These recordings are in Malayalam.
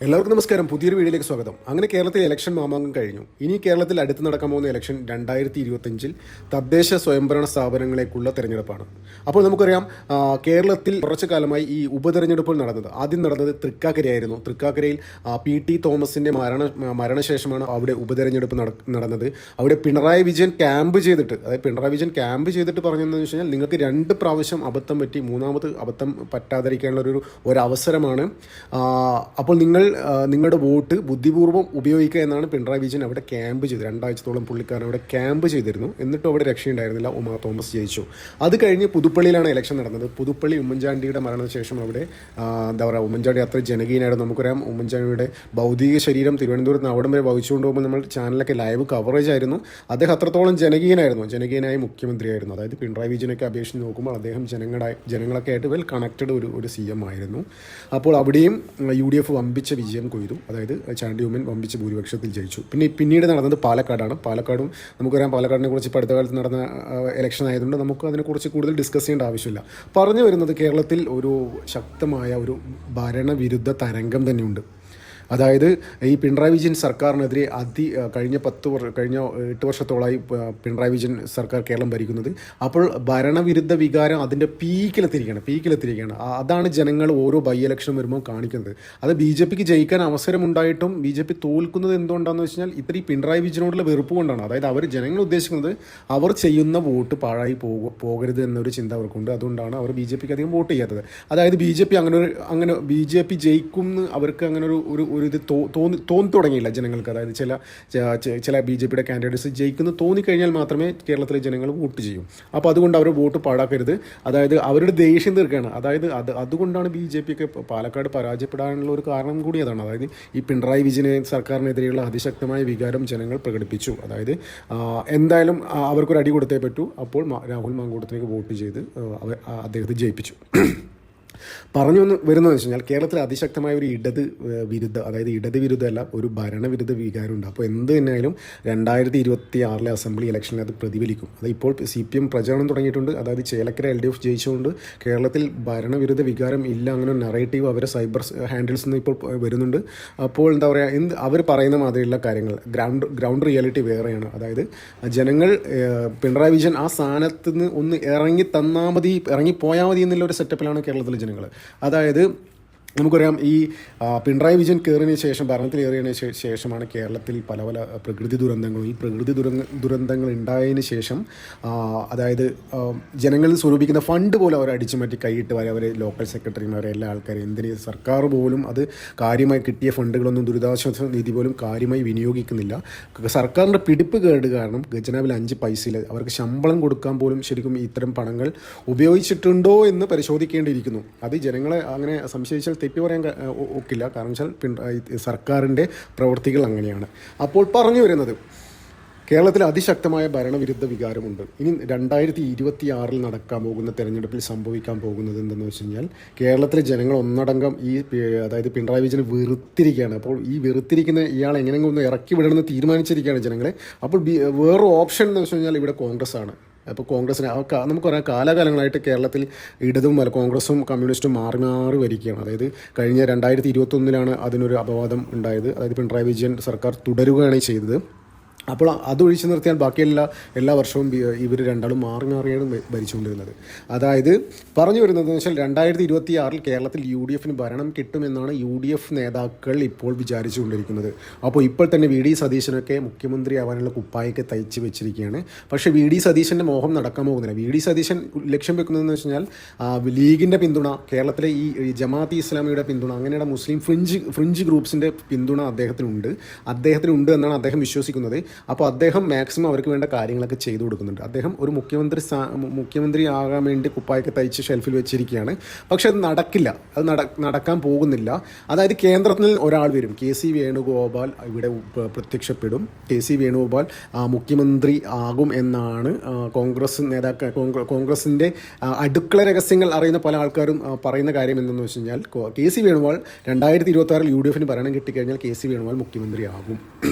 എല്ലാവർക്കും നമസ്കാരം. പുതിയൊരു വീഡിയോയിലേക്ക് സ്വാഗതം. അങ്ങനെ കേരളത്തിൽ ഇലക്ഷൻ മാമാങ്കം കഴിഞ്ഞു. ഇനി കേരളത്തിൽ അടുത്ത് നടക്കാൻ പോകുന്ന ഇലക്ഷൻ 2025 തദ്ദേശ സ്വയംഭരണ സ്ഥാപനങ്ങളേക്കുള്ള തെരഞ്ഞെടുപ്പാണ്. അപ്പോൾ നമുക്കറിയാം, കേരളത്തിൽ കുറച്ചു കാലമായി ഈ ഉപതെരഞ്ഞെടുപ്പുകൾ നടന്നത്. ആദ്യം നടന്നത് തൃക്കാക്കരയായിരുന്നു. തൃക്കാക്കരയിൽ PT തോമസിന്റെ മരണശേഷമാണ് അവിടെ ഉപതെരഞ്ഞെടുപ്പ് നടന്നത്. അവിടെ പിണറായി വിജയൻ ക്യാമ്പ് ചെയ്തിട്ട് പറഞ്ഞതെന്ന് വെച്ച് കഴിഞ്ഞാൽ, നിങ്ങൾക്ക് 2 പ്രാവശ്യം അബദ്ധം പറ്റി, മൂന്നാമത് അബദ്ധം പറ്റാതിരിക്കാനുള്ള ഒരു അവസരമാണ്. അപ്പോൾ നിങ്ങളുടെ വോട്ട് ബുദ്ധിപൂർവ്വം ഉപയോഗിക്കുക എന്നാണ് പിണറായി വിജയൻ അവിടെ ക്യാമ്പ് ചെയ്ത് 2 ആഴ്ചത്തോളം പുള്ളിക്കാരൻ അവിടെ ക്യാമ്പ് ചെയ്തിരുന്നു. എന്നിട്ടും അവിടെ രക്ഷയുണ്ടായിരുന്നില്ല. ഉമാ തോമസ് ജയിച്ചു. അത് കഴിഞ്ഞ് പുതുപ്പള്ളിയിലാണ് ഇലക്ഷൻ നടന്നത്. പുതുപ്പള്ളി ഉമ്മൻചാണ്ടിയുടെ മരണശേഷം അവിടെ ഉമ്മൻചാണ്ടി അത്ര ജനകീയനായിരുന്നു. നമുക്കറിയാം, ഉമ്മൻചാണ്ടിയുടെ ഭൗതിക ശരീരം തിരുവനന്തപുരത്ത് നിന്ന് അവിടം വരെ വഹിച്ചുകൊണ്ട് പോകുമ്പോൾ നമ്മൾ ചാനലൊക്കെ ലൈവ് കവറേജ് ആയിരുന്നു. അദ്ദേഹം അത്രത്തോളം ജനകീയനായ മുഖ്യമന്ത്രിയായിരുന്നു. അതായത് പിണറായി വിജയനൊക്കെ അപേക്ഷിച്ച് നോക്കുമ്പോൾ അദ്ദേഹം ജനങ്ങളൊക്കെ ആയിട്ട് വെൽ കണക്റ്റഡ് ഒരു CM ആയിരുന്നു. അപ്പോൾ അവിടെയും UDF വമ്പിച്ച വിജയം കൊയ്തു. അതായത് ചാണ്ടി ഉമ്മൻ വമ്പിച്ച ഭൂരിപക്ഷത്തിൽ ജയിച്ചു. പിന്നീട് നടന്നത് പാലക്കാടാണ്. പാലക്കാടും നമുക്കറിയാം, പാലക്കാടിനെ കുറിച്ച് ഇപ്പോൾ അടുത്ത കാലത്ത് നടന്ന ഇലക്ഷൻ ആയതുകൊണ്ട് നമുക്ക് അതിനെക്കുറിച്ച് കൂടുതൽ ഡിസ്കസ് ചെയ്യേണ്ട ആവശ്യമില്ല. പറഞ്ഞു വരുന്നത്, കേരളത്തിൽ ഒരു ശക്തമായ ഒരു ഭരണവിരുദ്ധ തരംഗം തന്നെയുണ്ട്. അതായത് ഈ പിണറായി വിജയൻ സർക്കാരിനെതിരെ കഴിഞ്ഞ 8 വർഷത്തോളമായി പിണറായി വിജയൻ സർക്കാർ കേരളം ഭരിക്കുന്നത്. അപ്പോൾ ഭരണവിരുദ്ധ വികാരം അതിൻ്റെ പീക്കിലെത്തിയിരിക്കുകയാണ്. അതാണ് ജനങ്ങൾ ഓരോ ബൈ ഇലക്ഷൻ വരുമ്പോൾ കാണിക്കുന്നത്. അത് BJPക്ക് ജയിക്കാൻ അവസരമുണ്ടായിട്ടും BJP തോൽക്കുന്നത് എന്തുകൊണ്ടാണെന്ന് വെച്ച് കഴിഞ്ഞാൽ, ഇത്രയും പിണറായി വിജയനോടുള്ള വെറുപ്പ് കൊണ്ടാണ്. അതായത് ജനങ്ങൾ ഉദ്ദേശിക്കുന്നത് അവർ ചെയ്യുന്ന വോട്ട് പാഴായി പോകരുത് എന്നൊരു ചിന്ത അവർക്കുണ്ട്. അതുകൊണ്ടാണ് അവർ BJPക്ക് അധികം വോട്ട് ചെയ്യാത്തത്. അതായത് BJP ജയിക്കും എന്ന് അവർക്ക് അങ്ങനെ ഒരു ഇത് തോന്നി തുടങ്ങിയില്ല ജനങ്ങൾക്ക്. അതായത് ചില BJPയുടെ കാൻഡിഡേറ്റ്സ് ജയിക്കുന്നു തോന്നിക്കഴിഞ്ഞാൽ മാത്രമേ കേരളത്തിലെ ജനങ്ങൾ വോട്ട് ചെയ്യും. അപ്പോൾ അതുകൊണ്ട് അവർ വോട്ട് പാഴാക്കരുത്. അതായത് അവരുടെ ദേഷ്യം തീർക്കുകയാണ്. അതായത് അതുകൊണ്ടാണ് BJPക്ക് പാലക്കാട് പരാജയപ്പെടാനുള്ള ഒരു കാരണം കൂടി അതാണ്. അതായത് ഈ പിണറായി വിജയൻ സർക്കാരിനെതിരെയുള്ള അതിശക്തമായ വികാരം ജനങ്ങൾ പ്രകടിപ്പിച്ചു. അതായത് എന്തായാലും അവർക്കൊരു അടി കൊടുത്തേ പറ്റൂ. അപ്പോൾ രാഹുൽ മാങ്കൂട്ടത്തിലേക്ക് വോട്ട് ചെയ്ത് അദ്ദേഹത്തെ ജയിപ്പിച്ചു. പറഞ്ഞു വരുന്നതെന്ന് വെച്ച് കഴിഞ്ഞാൽ, കേരളത്തിൽ അതിശക്തമായ ഒരു ഇടത് വിരുദ്ധമല്ല, ഒരു ഭരണവിരുദ്ധ വികാരമുണ്ട്. അപ്പോൾ എന്ത് തന്നെയായാലും 2026 അസംബ്ലി ഇലക്ഷനിൽ അത് പ്രതിഫലിക്കും. അത് ഇപ്പോൾ CPM പ്രചാരണം തുടങ്ങിയിട്ടുണ്ട്. അതായത് ചേലക്കര LDF ജയിച്ചുകൊണ്ട് കേരളത്തിൽ ഭരണവിരുദ്ധ വികാരം ഇല്ല, അങ്ങനെ ഒരു നറേറ്റീവ് അവരെ സൈബർ ഹാൻഡിൽസ് നിന്ന് ഇപ്പോൾ വരുന്നുണ്ട്. അപ്പോൾ എന്താ പറയുക, അവർ പറയുന്ന മാതിരിയുള്ള കാര്യങ്ങൾ ഗ്രൗണ്ട് റിയാലിറ്റി വേറെയാണ്. അതായത് ജനങ്ങൾ പിണറായി വിജയൻ ആ സ്ഥാനത്ത് നിന്ന് ഒന്ന് ഇറങ്ങിപ്പോയാൽ മതി എന്നുള്ള ഒരു സെറ്റപ്പിലാണ് കേരളത്തിലെ ജനങ്ങൾ. അതായത് നമുക്കറിയാം, ഈ പിണറായി വിജയൻ ഭരണത്തിലേറിയതിന് ശേഷമാണ് കേരളത്തിൽ പല പ്രകൃതി ദുരന്തങ്ങൾ ഉണ്ടായതിന് ശേഷം, അതായത് ജനങ്ങളിൽ സ്വരൂപിക്കുന്ന ഫണ്ട് പോലും അവർ അടിച്ചുമാറ്റി കൈയിട്ട് അവരെ ലോക്കൽ സെക്രട്ടറിമാരെ എല്ലാ ആൾക്കാരും, എന്തിന് സർക്കാർ പോലും അത് കാര്യമായി കിട്ടിയ ഫണ്ടുകളൊന്നും ദുരിതാശ്വാസ നിധി പോലും കാര്യമായി വിനിയോഗിക്കുന്നില്ല. സർക്കാരിൻ്റെ പിടിപ്പ് കേട് കാരണം ഖജനാവിൽ 5 പൈസയിൽ അവർക്ക് ശമ്പളം കൊടുക്കാൻ പോലും ശരിക്കും ഇത്തരം പണങ്ങൾ ഉപയോഗിച്ചിട്ടുണ്ടോ എന്ന് പരിശോധിക്കേണ്ടിയിരിക്കുന്നു. അത് ജനങ്ങളെ അങ്ങനെ സംശയിച്ചാൽ തെറ്റ് പറയാൻ ഒക്കില്ല. കാരണം വെച്ചാൽ സർക്കാരിൻ്റെ പ്രവൃത്തികൾ അങ്ങനെയാണ്. അപ്പോൾ പറഞ്ഞു വരുന്നത്, കേരളത്തിൽ അതിശക്തമായ ഭരണവിരുദ്ധ വികാരമുണ്ട്. ഇനി 2026 നടക്കാൻ പോകുന്ന തെരഞ്ഞെടുപ്പിൽ സംഭവിക്കാൻ പോകുന്നത് എന്തെന്ന് വെച്ച് കഴിഞ്ഞാൽ, കേരളത്തിലെ ജനങ്ങൾ ഒന്നടങ്കം അതായത് പിണറായി വിജയനെ വെറുത്തിരിക്കുകയാണ്. അപ്പോൾ ഈ വെറുത്തിരിക്കുന്ന ഇയാൾ എങ്ങനെയെങ്കിലും ഒന്ന് ഇറക്കി വിടണമെന്ന് തീരുമാനിച്ചിരിക്കുകയാണ് ജനങ്ങളെ. അപ്പോൾ വേറൊരു ഓപ്ഷൻ എന്ന് വെച്ച് കഴിഞ്ഞാൽ ഇവിടെ കോൺഗ്രസ് ആണ്. അപ്പോൾ കോൺഗ്രസിന് നമുക്കറിയാം, കാലാകാലങ്ങളായിട്ട് കേരളത്തിൽ കോൺഗ്രസും കമ്മ്യൂണിസ്റ്റും മാറി വരികയാണ്. അതായത് കഴിഞ്ഞ 2021 അതിനൊരു അപവാദം ഉണ്ടായത്. അതായത് പിണറായി വിജയൻ സർക്കാർ തുടരുകയാണ് ചെയ്തത്. അപ്പോൾ അതൊഴിച്ചു നിർത്തിയാൽ ബാക്കി എല്ലാ വർഷവും ഇവർ രണ്ടാളും മാറിയാണ് ഭരിച്ചുകൊണ്ടിരുന്നത്. അതായത് പറഞ്ഞു വരുന്നതെന്ന് വെച്ചാൽ, 2026 കേരളത്തിൽ UDFന് ഭരണം കിട്ടുമെന്നാണ് UDF നേതാക്കൾ ഇപ്പോൾ വിചാരിച്ചുകൊണ്ടിരിക്കുന്നത്. അപ്പോൾ ഇപ്പോൾ തന്നെ VD സതീശനൊക്കെ മുഖ്യമന്ത്രി ആവാനുള്ള കുപ്പായൊക്കെ തയ്ച്ച് വെച്ചിരിക്കുകയാണ്. പക്ഷേ VD സതീശൻ്റെ മോഹം നടക്കാൻ പോകുന്നില്ല. VD സതീശൻ ലക്ഷ്യം വെക്കുന്നതെന്ന് വെച്ച് കഴിഞ്ഞാൽ, ലീഗിൻ്റെ പിന്തുണ, കേരളത്തിലെ ഈ ജമാഅത്തെ ഇസ്ലാമിയുടെ പിന്തുണ, അങ്ങനെയുള്ള മുസ്ലിം ഫ്രിഞ്ച് ഗ്രൂപ്പ്സിൻ്റെ പിന്തുണ അദ്ദേഹത്തിനുണ്ട് എന്നാണ് അദ്ദേഹം വിശ്വസിക്കുന്നത്. അപ്പോൾ അദ്ദേഹം മാക്സിമം അവർക്ക് വേണ്ട കാര്യങ്ങളൊക്കെ ചെയ്തു കൊടുക്കുന്നുണ്ട്. അദ്ദേഹം ഒരു മുഖ്യമന്ത്രി ആകാൻ വേണ്ടി കുപ്പായൊക്കെ തയ്ച്ച് ഷെൽഫിൽ വെച്ചിരിക്കുകയാണ്. പക്ഷെ അത് നടക്കില്ല, അത് നടക്കാൻ പോകുന്നില്ല. അതായത് കേന്ദ്രത്തിൽ ഒരാൾ വരും, KC വേണുഗോപാൽ ഇവിടെ പ്രത്യക്ഷപ്പെടും. KC വേണുഗോപാൽ മുഖ്യമന്ത്രി ആകും എന്നാണ് കോൺഗ്രസിൻ്റെ അടുക്കള രഹസ്യങ്ങൾ അറിയുന്ന പല ആൾക്കാരും പറയുന്ന കാര്യം എന്തെന്ന് വെച്ച് കഴിഞ്ഞാൽ, KC വേണുഗോപാൽ 2026 UDFന് ഭരണം കിട്ടിക്കഴിഞ്ഞാൽ KC വേണുഗോപാൽ മുഖ്യമന്ത്രി ആകും.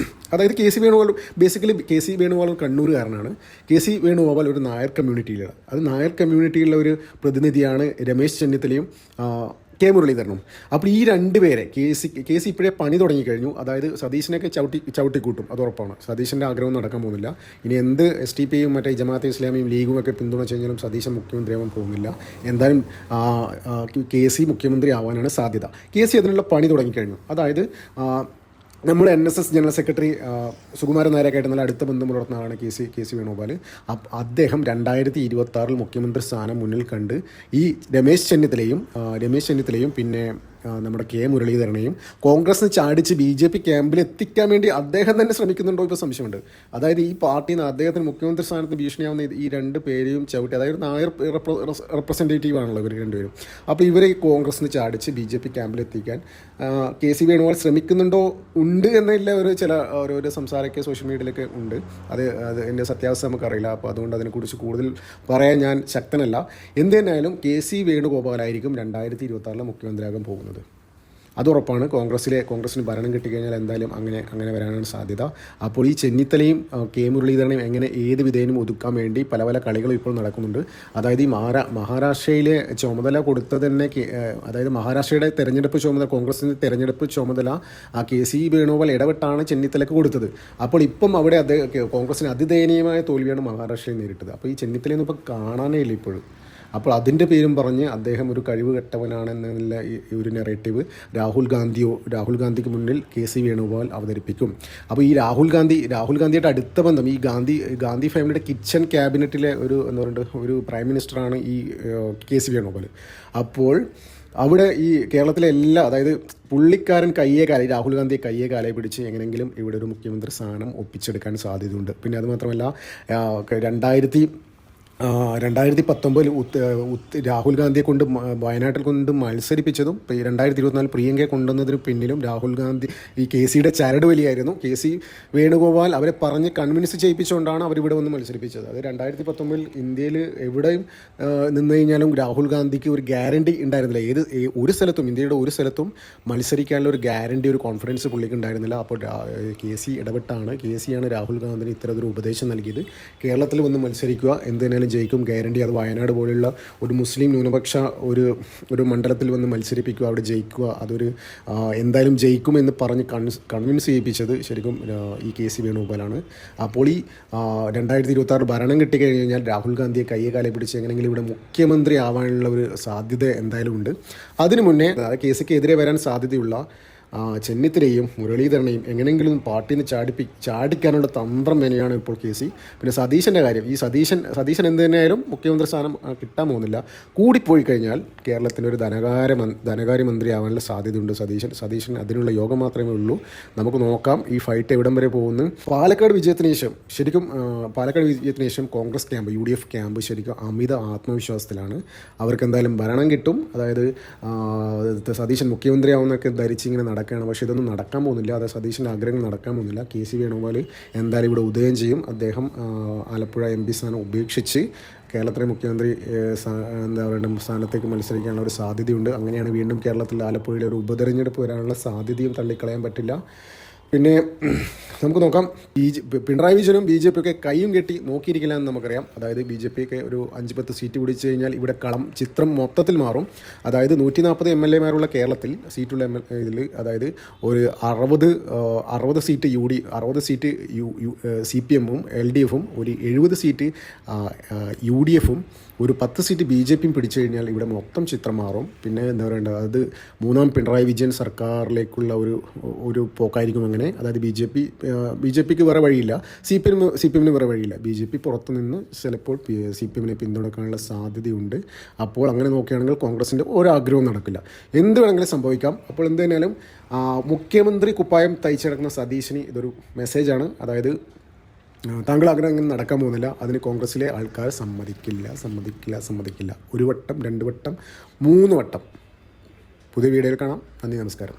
അതായത് KC Venugopal KC Venugopal കണ്ണൂരുകാരനാണ്. KC Venugopal ഒരു നായർ കമ്മ്യൂണിറ്റിയിലാണ്. നായർ കമ്മ്യൂണിറ്റിയിലുള്ള ഒരു പ്രതിനിധിയാണ് രമേശ് ചെന്നിത്തലയും കെ മുരളീധരനും. അപ്പോൾ ഈ രണ്ടുപേരെ കെ സി ഇപ്പോഴേ പണി തുടങ്ങിക്കഴിഞ്ഞു. അതായത് സതീശിനെയൊക്കെ ചവിട്ടിക്കൂട്ടും, അത് ഉറപ്പാണ്. സതീശൻ്റെ ആഗ്രഹം നടക്കാൻ പോകുന്നില്ല. ഇനി എന്ത് SDP-യും മറ്റേ ജമാഅത്തെ ഇസ്ലാമിയും ലീഗും ഒക്കെ പിന്തുണച്ച് കഴിഞ്ഞാലും സതീശൻ മുഖ്യമന്ത്രിയാവാൻ പോകുന്നില്ല. എന്തായാലും KC മുഖ്യമന്ത്രി ആവാനാണ് സാധ്യത. KC അതിനുള്ള പണി തുടങ്ങിക്കഴിഞ്ഞു. അതായത് നമ്മുടെ NSS ജനറൽ സെക്രട്ടറി സുകുമാരൻ നായരൊക്കെയായിട്ട് നല്ല അടുത്ത ബന്ധം പുലർത്തുന്ന ആളാണ് KC വേണുഗോപാൽ. അദ്ദേഹം 2026 മുഖ്യമന്ത്രി സ്ഥാനം മുന്നിൽ കണ്ട് ഈ രമേശ് ചെന്നിത്തലയും പിന്നെ നമ്മുടെ കെ മുരളീധരനെയും കോൺഗ്രസിന് ചാടിച്ച് BJP ക്യാമ്പിൽ എത്തിക്കാൻ വേണ്ടി അദ്ദേഹം തന്നെ ശ്രമിക്കുന്നുണ്ടോ ഇപ്പോൾ സംശയമുണ്ട്. അതായത് ഈ പാർട്ടിയിൽ നിന്ന് അദ്ദേഹത്തിന് മുഖ്യമന്ത്രി സ്ഥാനത്ത് ഭീഷണിയാവുന്ന ഈ രണ്ട് പേരെയും ചവിട്ടി, അതായത് നായർ റെപ്രസെൻറ്റേറ്റീവ് ആണല്ലോ ഇവർ രണ്ടുപേരും. അപ്പോൾ ഇവരെ കോൺഗ്രസിന് ചാടിച്ച് BJP ക്യാമ്പിൽ എത്തിക്കാൻ KC വേണുഗോപാൽ ശ്രമിക്കുന്നുണ്ടോ ഉണ്ട് എന്നല്ല ഓരോ സംസാരമൊക്കെ സോഷ്യൽ മീഡിയയിലൊക്കെ ഉണ്ട്. അത് എൻ്റെ സത്യാവസ്ഥ നമുക്കറിയില്ല. അപ്പോൾ അതുകൊണ്ട് അതിനെക്കുറിച്ച് കൂടുതൽ പറയാൻ ഞാൻ ശക്തനല്ല. എന്ത് തന്നെയായാലും KC വേണുഗോപാലായിരിക്കും 2026 മുഖ്യമന്ത്രിയാകാൻ പോകുന്നത്. അത് ഉറപ്പാണ്. കോൺഗ്രസിന് ഭരണം കിട്ടിക്കഴിഞ്ഞാൽ എന്തായാലും അങ്ങനെ വരാനാണ് സാധ്യത. അപ്പോൾ ഈ ചെന്നിത്തലയും കെ മുരളീധരനെയും എങ്ങനെ ഏത് വിധേയനും ഒതുക്കാൻ വേണ്ടി പല കളികളും ഇപ്പോൾ നടക്കുന്നുണ്ട്. അതായത് ഈ മഹാരാഷ്ട്രയിലെ ചുമതല കൊടുത്തത് തന്നെ, അതായത് മഹാരാഷ്ട്രയുടെ തെരഞ്ഞെടുപ്പ് ചുമതല, കോൺഗ്രസിൻ്റെ തെരഞ്ഞെടുപ്പ് ചുമതല KC വേണുഗോപാൽ ഇടപെട്ടാണ് ചെന്നിത്തലയ്ക്ക് കൊടുത്തത്. അപ്പോൾ ഇപ്പം അവിടെ കോൺഗ്രസിന് അതിദയനീയമായ തോൽവിയാണ് മഹാരാഷ്ട്രയിൽ നേരിട്ടത്. അപ്പോൾ ഈ ചെന്നിത്തലയൊന്നും ഇപ്പം കാണാനേ ഇല്ല ഇപ്പോഴും. അപ്പോൾ അതിൻ്റെ പേരും പറഞ്ഞ് അദ്ദേഹം ഒരു കഴിവ് കെട്ടവനാണെന്നുള്ള ഈ ഒരു നെറേറ്റീവ് രാഹുൽ ഗാന്ധിക്ക് മുന്നിൽ KC വേണുഗോപാൽ അവതരിപ്പിക്കും. അപ്പോൾ ഈ രാഹുൽ ഗാന്ധിയുടെ അടുത്ത ബന്ധം, ഈ ഗാന്ധി ഫാമിലിയുടെ കിച്ചൺ ക്യാബിനറ്റിലെ ഒരു പ്രൈം മിനിസ്റ്ററാണ് ഈ KC വേണുഗോപാൽ. അപ്പോൾ അവിടെ ഈ കേരളത്തിലെ അതായത് പുള്ളിക്കാരൻ രാഹുൽ ഗാന്ധിയെ കയ്യെ പിടിച്ച് എങ്ങനെയെങ്കിലും ഇവിടെ ഒരു മുഖ്യമന്ത്രി സ്ഥാനം ഒപ്പിച്ചെടുക്കാൻ സാധ്യതയുണ്ട്. പിന്നെ അതുമാത്രമല്ല 2019 രാഹുൽ ഗാന്ധിയെ കൊണ്ട് വയനാട്ടിൽ കൊണ്ട് മത്സരിപ്പിച്ചതും 2024 പ്രിയങ്കയെ കൊണ്ടുവന്നതിന് പിന്നിലും രാഹുൽ ഗാന്ധി ഈ KCയുടെ ചരട് വലിയായിരുന്നു. KC വേണുഗോപാൽ അവരെ പറഞ്ഞ് കൺവിൻസ് ചെയ്യിപ്പിച്ചുകൊണ്ടാണ് അവരിവിടെ വന്ന് മത്സരിപ്പിച്ചത്. അത് 2019 ഇന്ത്യയിൽ എവിടെയും നിന്ന് കഴിഞ്ഞാലും രാഹുൽ ഗാന്ധിക്ക് ഒരു ഗ്യാരണ്ടി ഉണ്ടായിരുന്നില്ല. ഇന്ത്യയുടെ ഒരു സ്ഥലത്തും മത്സരിക്കാനുള്ള ഒരു ഗ്യാരണ്ടി, ഒരു കോൺഫിഡൻസ് പുള്ളിക്ക് ഉണ്ടായിരുന്നില്ല. അപ്പോൾ KC ഇടപെട്ടാണ്, KCയാണ് രാഹുൽ ഗാന്ധിന് ഇത്തരത്തിലൊരു ഉപദേശം നൽകിയത്. കേരളത്തിൽ വന്ന് മത്സരിക്കുക, എന്തിനാലും ജയിക്കും ഗ്യാരണ്ടി. അത് വയനാട് പോലെയുള്ള ഒരു മുസ്ലിം ന്യൂനപക്ഷ ഒരു മണ്ഡലത്തിൽ വന്ന് മത്സരിപ്പിക്കുക, അവിടെ ജയിക്കുക, എന്തായാലും ജയിക്കുമെന്ന് പറഞ്ഞ് കൺവിൻസ് ചെയ്യിപ്പിച്ചത് ശരിക്കും ഈ KC വേണുഗോപാലാണ്. അപ്പോൾ ഈ 2026 ഭരണം കിട്ടിക്കഴിഞ്ഞാൽ രാഹുൽ ഗാന്ധിയെ കയ്യെ പിടിച്ച് എങ്ങനെയെങ്കിലും ഇവിടെ മുഖ്യമന്ത്രി ആവാനുള്ള ഒരു സാധ്യത എന്തായാലും ഉണ്ട്. അതിനു മുന്നേ KCക്ക് എതിരെ വരാൻ സാധ്യതയുള്ള ചെന്നിത്തലയും മുരളീധരനെയും എങ്ങനെയെങ്കിലും പാർട്ടിയിൽ നിന്ന് ചാടിക്കാനുള്ള തന്ത്രം തന്നെയാണ് ഇപ്പോൾ KC. പിന്നെ സതീശൻ്റെ കാര്യം, ഈ സതീശൻ എന്ത് തന്നെയായാലും മുഖ്യമന്ത്രി സ്ഥാനം കിട്ടാൻ പോകുന്നില്ല. കൂടിപ്പോയി കഴിഞ്ഞാൽ കേരളത്തിൻ്റെ ഒരു ധനകാര്യമന്ത്രി ആവാനുള്ള സാധ്യതയുണ്ട് സതീശൻ അതിനുള്ള യോഗം മാത്രമേ ഉള്ളൂ. നമുക്ക് നോക്കാം ഈ ഫൈറ്റ് എവിടം വരെ പോകുന്നു. പാലക്കാട് വിജയത്തിന് ശേഷം കോൺഗ്രസ് ക്യാമ്പ്, UDF ക്യാമ്പ് ശരിക്കും അമിത ആത്മവിശ്വാസത്തിലാണ്. അവർക്ക് എന്തായാലും ഭരണം കിട്ടും. അതായത് സതീശൻ മുഖ്യമന്ത്രി ആവുന്നൊക്കെ ധരിച്ചിങ്ങനെ നടക്കുകയാണ്. പക്ഷേ ഇതൊന്നും നടക്കാൻ പോകുന്നില്ല. അത് സതീശൻ്റെ ആഗ്രഹങ്ങൾ നടക്കാൻ പോകുന്നില്ല. KC വേണുഗോപാൽ എന്തായാലും ഇവിടെ ഉദയം ചെയ്യും. അദ്ദേഹം ആലപ്പുഴ MP സ്ഥാനം ഉപേക്ഷിച്ച് കേരളത്തിലെ മുഖ്യമന്ത്രി സ്ഥാനത്തേക്ക് മത്സരിക്കാനുള്ള ഒരു സാധ്യതയുണ്ട്. അങ്ങനെയാണ് വീണ്ടും കേരളത്തിൽ ആലപ്പുഴയിലെ ഒരു ഉപതെരഞ്ഞെടുപ്പ് വരാനുള്ള സാധ്യതയും തള്ളിക്കളയാൻ പറ്റില്ല. പിന്നെ നമുക്ക് നോക്കാം, പിണറായി വിജയനും BJP ഒക്കെ കൈയും കെട്ടി നോക്കിയിരിക്കില്ല എന്ന് നമുക്കറിയാം. അതായത് BJP ഒക്കെ ഒരു 5-10 സീറ്റ് പിടിച്ചു കഴിഞ്ഞാൽ ഇവിടെ ചിത്രം മൊത്തത്തിൽ മാറും. അതായത് 140 MLA കേരളത്തിൽ സീറ്റുള്ള ഇതിൽ, അതായത് ഒരു 60 സീറ്റ് 60 സീറ്റ് CPM-ഉം LDF-ഉം ഒരു 70 സീറ്റ് UDF-ഉം ഒരു 10 സീറ്റ് BJP-യും പിടിച്ചു കഴിഞ്ഞാൽ ഇവിടെ മൊത്തം ചിത്രം മാറും. പിന്നെ എന്താ പറയേണ്ടത്, അത് മൂന്നാം പിണറായി വിജയൻ സർക്കാരിലേക്കുള്ള ഒരു പോക്കായിരിക്കും അങ്ങനെ. അതായത് BJPക്ക് വേറെ വഴിയില്ല, CPM-ന് വേറെ വഴിയില്ല. BJP പുറത്തുനിന്ന് ചിലപ്പോൾ CPM-നെ പിന്തുണക്കാനുള്ള സാധ്യതയുണ്ട്. അപ്പോൾ അങ്ങനെ നോക്കുകയാണെങ്കിൽ കോൺഗ്രസിൻ്റെ ഒരാഗ്രഹവും നടക്കില്ല, എന്ത് വേണമെങ്കിലും സംഭവിക്കാം. അപ്പോൾ എന്ത് തന്നെയാലും മുഖ്യമന്ത്രി കുപ്പായം തയ്ച്ചെടുക്കുന്ന സതീശന് ഇതൊരു മെസ്സേജാണ്. അതായത് താങ്കൾ ആഗ്രഹം അങ്ങനെ നടക്കാൻ പോകുന്നില്ല. അതിന് കോൺഗ്രസ്സിലെ ആൾക്കാർ സമ്മതിക്കില്ല. 1 വട്ടം 2 വട്ടം 3 വട്ടം. പുതിയ വീഡിയോയിൽ കാണാം. നന്ദി, നമസ്കാരം.